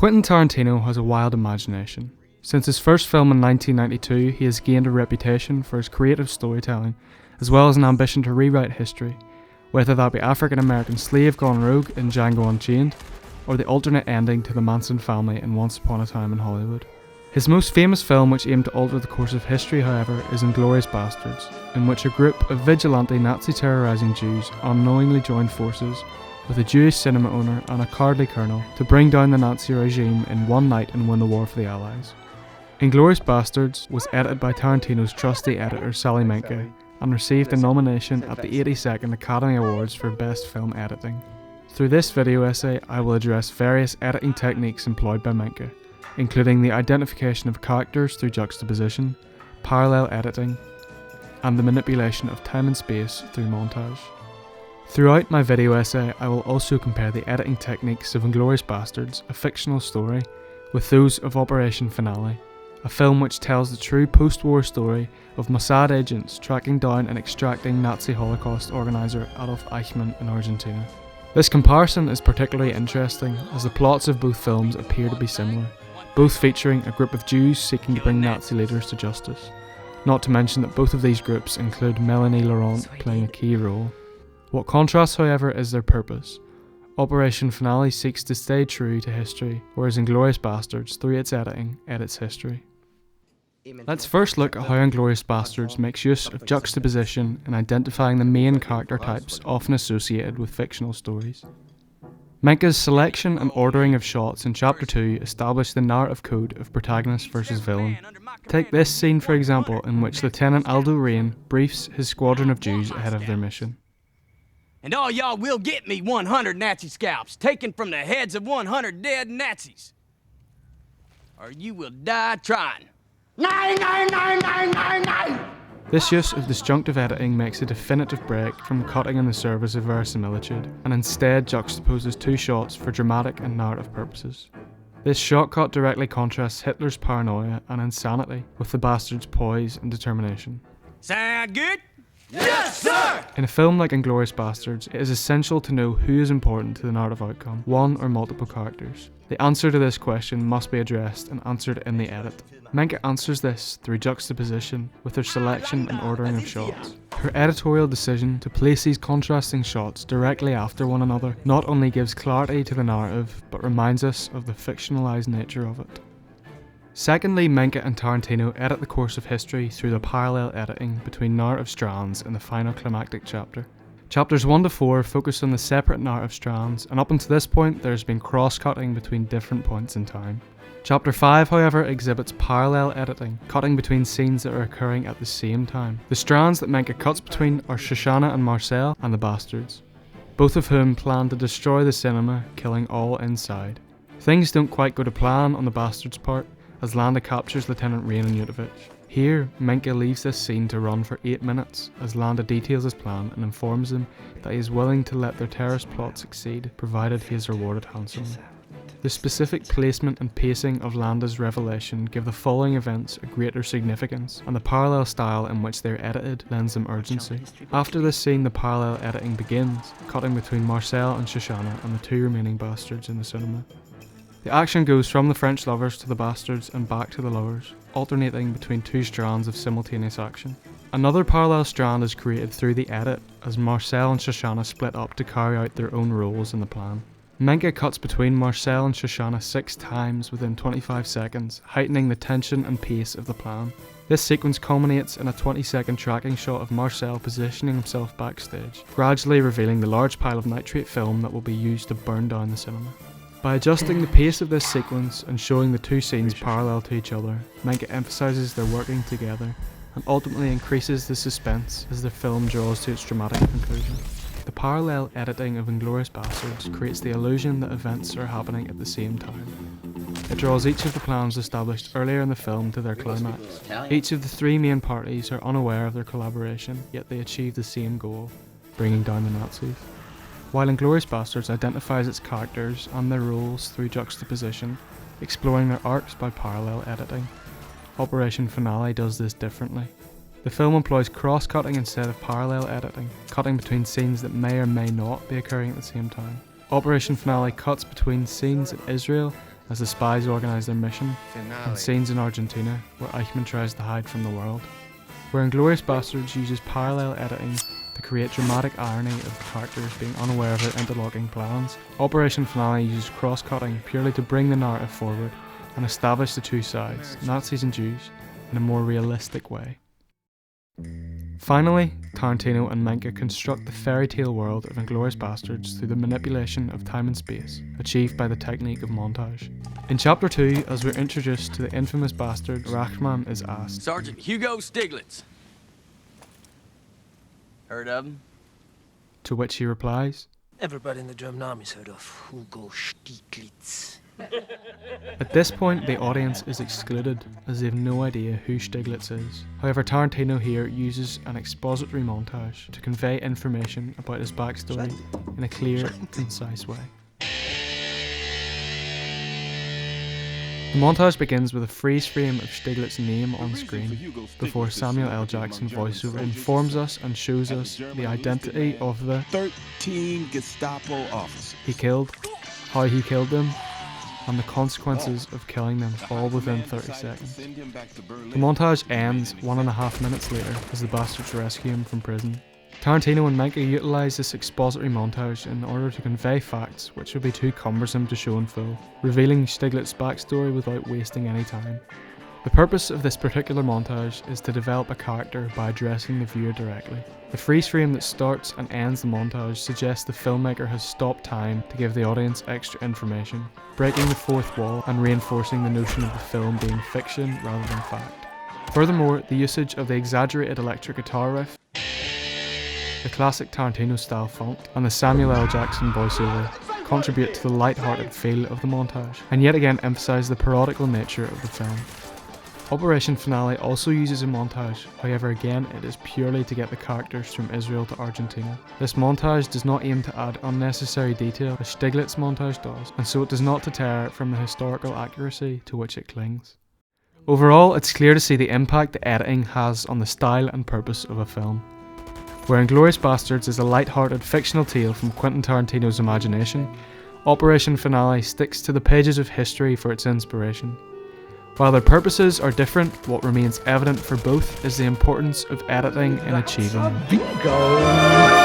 Quentin Tarantino has a wild imagination. Since his first film in 1992, he has gained a reputation for his creative storytelling, as well as an ambition to rewrite history, whether that be African American slave gone rogue in Django Unchained, or the alternate ending to the Manson family in Once Upon a Time in Hollywood. His most famous film, which aimed to alter the course of history, however, is Inglourious Basterds, in which a group of vigilante Nazi-terrorising Jews unknowingly joined forces with a Jewish cinema owner and a cowardly colonel to bring down the Nazi regime in one night and win the war for the Allies. Inglourious Basterds was edited by Tarantino's trusty editor Sally Menke and received a nomination at the 82nd Academy Awards for Best Film Editing. Through this video essay, I will address various editing techniques employed by Menke, including the identification of characters through juxtaposition, parallel editing, and the manipulation of time and space through montage. Throughout my video essay, I will also compare the editing techniques of Inglourious Basterds, a fictional story, with those of Operation Finale, a film which tells the true post-war story of Mossad agents tracking down and extracting Nazi Holocaust organiser Adolf Eichmann in Argentina. This comparison is particularly interesting as the plots of both films appear to be similar, both featuring a group of Jews seeking to bring Nazi leaders to justice, not to mention that both of these groups include Melanie Laurent playing a key role. What contrasts, however, is their purpose. Operation Finale seeks to stay true to history, whereas Inglourious Basterds, through its editing, edits history. Let's first look at how Inglourious Basterds makes use of juxtaposition in identifying the main character types often associated with fictional stories. Menke's selection and ordering of shots in Chapter 2 establish the narrative code of protagonist versus villain. Take this scene for example, in which Lieutenant Aldo Rain briefs his squadron of Jews ahead of their mission. And all y'all will get me 100 Nazi scalps, taken from the heads of 100 dead Nazis. Or you will die trying. Nine, nine, nine, nine, nine, nine! This use of disjunctive editing makes a definitive break from cutting in the service of verisimilitude, and instead juxtaposes two shots for dramatic and narrative purposes. This shortcut directly contrasts Hitler's paranoia and insanity with the Bastards' poise and determination. Sound good? Yes, sir! In a film like Inglourious Basterds, it is essential to know who is important to the narrative outcome, one or multiple characters. The answer to this question must be addressed and answered in the edit. Menke answers this through juxtaposition with her selection and ordering of shots. Her editorial decision to place these contrasting shots directly after one another not only gives clarity to the narrative, but reminds us of the fictionalized nature of it. Secondly, Menke and Tarantino edit the course of history through the parallel editing between narrative strands in the final climactic chapter. Chapters 1 to 4 focus on the separate narrative strands, and up until this point there has been cross-cutting between different points in time. Chapter 5, however, exhibits parallel editing, cutting between scenes that are occurring at the same time. The strands that Menke cuts between are Shoshana and Marcel and the Bastards, both of whom plan to destroy the cinema, killing all inside. Things don't quite go to plan on the Bastards' part, as Landa captures Lieutenant Rain and Yutovich. Here, Menke leaves this scene to run for 8 minutes as Landa details his plan and informs him that he is willing to let their terrorist plot succeed, provided he is rewarded handsomely. The specific placement and pacing of Landa's revelation give the following events a greater significance, and the parallel style in which they are edited lends them urgency. After this scene, the parallel editing begins, cutting between Marcel and Shoshana and the two remaining Bastards in the cinema. The action goes from the French lovers to the Bastards and back to the lovers, alternating between two strands of simultaneous action. Another parallel strand is created through the edit, as Marcel and Shoshana split up to carry out their own roles in the plan. Menke cuts between Marcel and Shoshana 6 times within 25 seconds, heightening the tension and pace of the plan. This sequence culminates in a 20-second tracking shot of Marcel positioning himself backstage, gradually revealing the large pile of nitrate film that will be used to burn down the cinema. By adjusting the pace of this sequence and showing the two scenes parallel to each other, Menke emphasises their working together and ultimately increases the suspense as the film draws to its dramatic conclusion. The parallel editing of Inglourious Basterds creates the illusion that events are happening at the same time. It draws each of the plans established earlier in the film to their climax. Each of the three main parties are unaware of their collaboration, yet they achieve the same goal, bringing down the Nazis. While Inglourious Basterds identifies its characters and their roles through juxtaposition, exploring their arcs by parallel editing, Operation Finale does this differently. The film employs cross-cutting instead of parallel editing, cutting between scenes that may or may not be occurring at the same time. Operation Finale cuts between scenes in Israel as the spies organise their mission, and scenes in Argentina where Eichmann tries to hide from the world. Where Inglourious Basterds uses parallel editing to create dramatic irony of characters being unaware of their interlocking plans, Operation Finale uses cross-cutting purely to bring the narrative forward and establish the two sides, Nazis and Jews, in a more realistic way. Finally, Tarantino and Menke construct the fairy tale world of Inglourious Basterds through the manipulation of time and space, achieved by the technique of montage. In Chapter 2, as we're introduced to the infamous bastard, Rachman is asked, Sergeant Hugo Stiglitz. Heard of him? to which he replies, Everybody in the German army's heard of Hugo Stiglitz. At this point, the audience is excluded, as they have no idea who Stiglitz is. However, Tarantino here uses an expository montage to convey information about his backstory in a clear, concise way. The montage begins with a freeze frame of Stiglitz's name on screen, before Samuel L. Jackson voiceover informs us and shows us the identity of the 13 Gestapo officers he killed, how he killed them, and the consequences of killing them, all within 30 seconds. The montage ends 1.5 minutes later as the bastards rescue him from prison. Tarantino and Menke utilise this expository montage in order to convey facts which would be too cumbersome to show in full, revealing Stiglitz's backstory without wasting any time. The purpose of this particular montage is to develop a character by addressing the viewer directly. The freeze frame that starts and ends the montage suggests the filmmaker has stopped time to give the audience extra information, breaking the fourth wall and reinforcing the notion of the film being fiction rather than fact. Furthermore, the usage of the exaggerated electric guitar riff, the classic Tarantino-style font, and the Samuel L. Jackson voiceover contribute to the light-hearted feel of the montage, and yet again emphasise the parodical nature of the film. Operation Finale also uses a montage, however again it is purely to get the characters from Israel to Argentina. This montage does not aim to add unnecessary detail as Stiglitz's montage does, and so it does not deter from the historical accuracy to which it clings. Overall, it's clear to see the impact the editing has on the style and purpose of a film. Where Inglourious Basterds is a light-hearted fictional tale from Quentin Tarantino's imagination, Operation Finale sticks to the pages of history for its inspiration. While their purposes are different, what remains evident for both is the importance of editing in achieving them.